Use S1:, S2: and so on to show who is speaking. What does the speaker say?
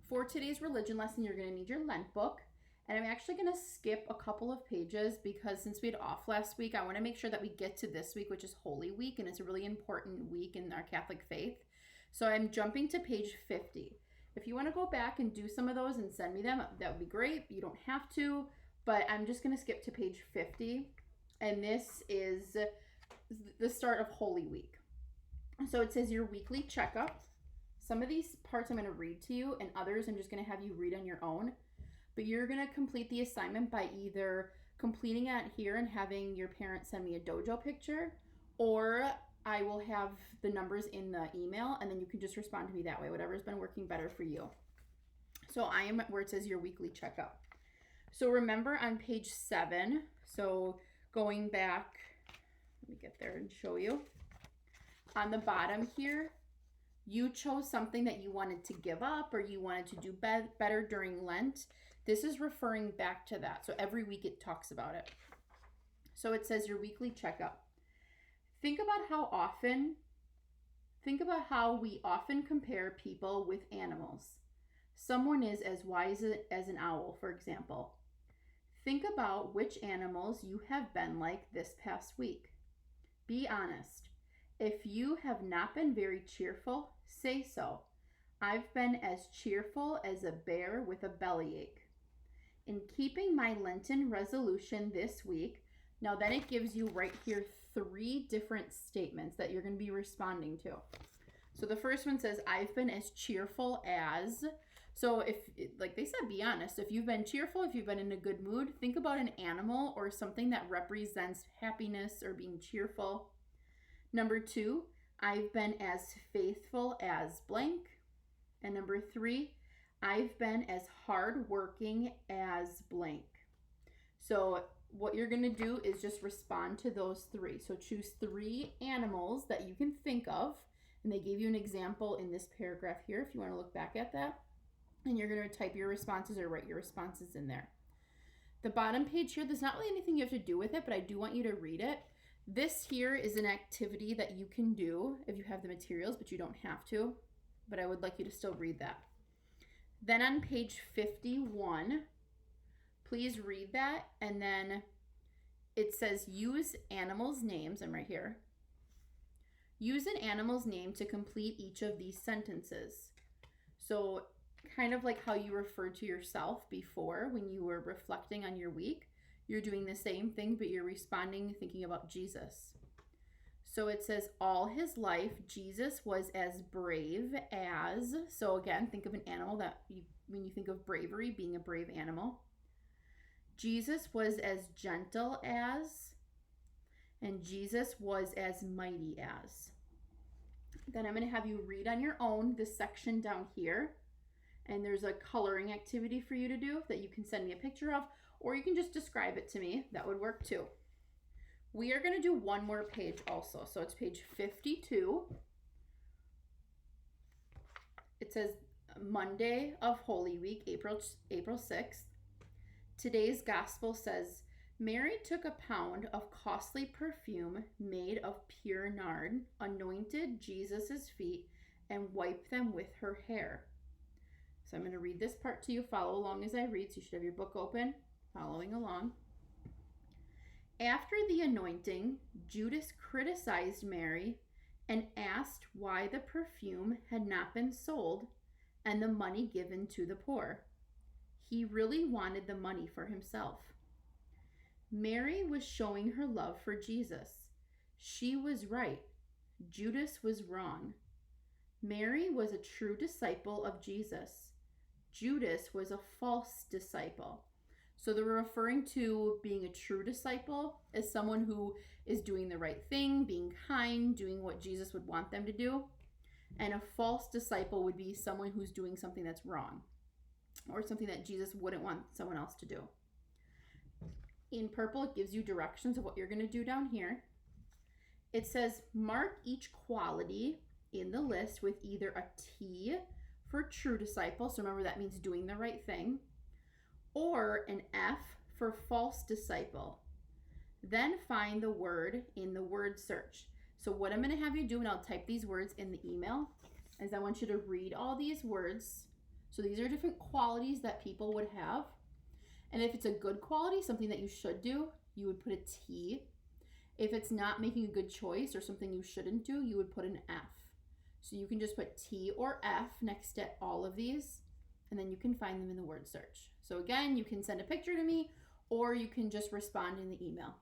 S1: For today's religion lesson, you're going to need your Lent book. And I'm actually going to skip a couple of pages because since we had off last week, I want to make sure that we get to this week, which is Holy Week, and it's a really important week in our Catholic faith. So I'm jumping to page 50. If you want to go back and do some of those and send me them, that would be great. You don't have to, but I'm just going to skip to page 50. And this is the start of Holy Week. So it says your weekly checkup. Some of these parts I'm going to read to you, and others I'm just going to have you read on your own. But you're going to complete the assignment by either completing it here and having your parents send me a dojo picture, or I will have the numbers in the email, and then you can just respond to me that way, whatever's been working better for you. So I am where it says your weekly checkup. So remember on page 7, so going back, let me get there and show you. On the bottom here, you chose something that you wanted to give up or you wanted to do better during Lent. This is referring back to that. So every week it talks about it. So it says your weekly checkup. Think about how we often compare people with animals. Someone is as wise as an owl, for example. Think about which animals you have been like this past week. Be honest. If you have not been very cheerful, say so. I've been as cheerful as a bear with a bellyache. In keeping my Lenten resolution this week, now then it gives you right here 3 different statements that you're going to be responding to. So the first one says, I've been as cheerful as. So if, like they said, be honest. If you've been cheerful, if you've been in a good mood, think about an animal or something that represents happiness or being cheerful. Number 2, I've been as faithful as blank. And number 3, I've been as hardworking as blank. So what you're going to do is just respond to those 3. So choose 3 animals that you can think of. And they gave you an example in this paragraph here if you want to look back at that. And you're going to type your responses or write your responses in there. The bottom page here, there's not really anything you have to do with it, but I do want you to read it. This here is an activity that you can do if you have the materials, but you don't have to. But I would like you to still read that. Then on page 51, please read that. And then it says use animals' names. I'm right here. Use an animal's name to complete each of these sentences. So kind of like how you referred to yourself before when you were reflecting on your week. You're doing the same thing, but you're responding thinking about Jesus. So it says, all his life, Jesus was as brave as. So again, think of an animal when you think of bravery, being a brave animal. Jesus was as gentle as. And Jesus was as mighty as. Then I'm going to have you read on your own this section down here. And there's a coloring activity for you to do that you can send me a picture of, or you can just describe it to me. That would work too. We are going to do one more page also. So it's page 52. It says Monday of Holy Week, April 6th. Today's gospel says, Mary took a pound of costly perfume made of pure nard, anointed Jesus' feet, and wiped them with her hair. So I'm going to read this part to you. Follow along as I read. So you should have your book open, following along. After the anointing, Judas criticized Mary and asked why the perfume had not been sold and the money given to the poor. He really wanted the money for himself. Mary was showing her love for Jesus. She was right. Judas was wrong. Mary was a true disciple of Jesus. Judas was a false disciple. So they're referring to being a true disciple as someone who is doing the right thing, being kind, doing what Jesus would want them to do. And a false disciple would be someone who's doing something that's wrong or something that Jesus wouldn't want someone else to do. In purple, it gives you directions of what you're going to do down here. It says mark each quality in the list with either a T for true disciple, so remember that means doing the right thing, or an F for false disciple. Then find the word in the word search. So what I'm going to have you do, and I'll type these words in the email, is I want you to read all these words So these are different qualities that people would have. And if it's a good quality, something that you should do, you would put a T. If it's not making a good choice or something you shouldn't do, you would put an F. So you can just put T or F next to all of these, and then you can find them in the word search. So again, you can send a picture to me, or you can just respond in the email.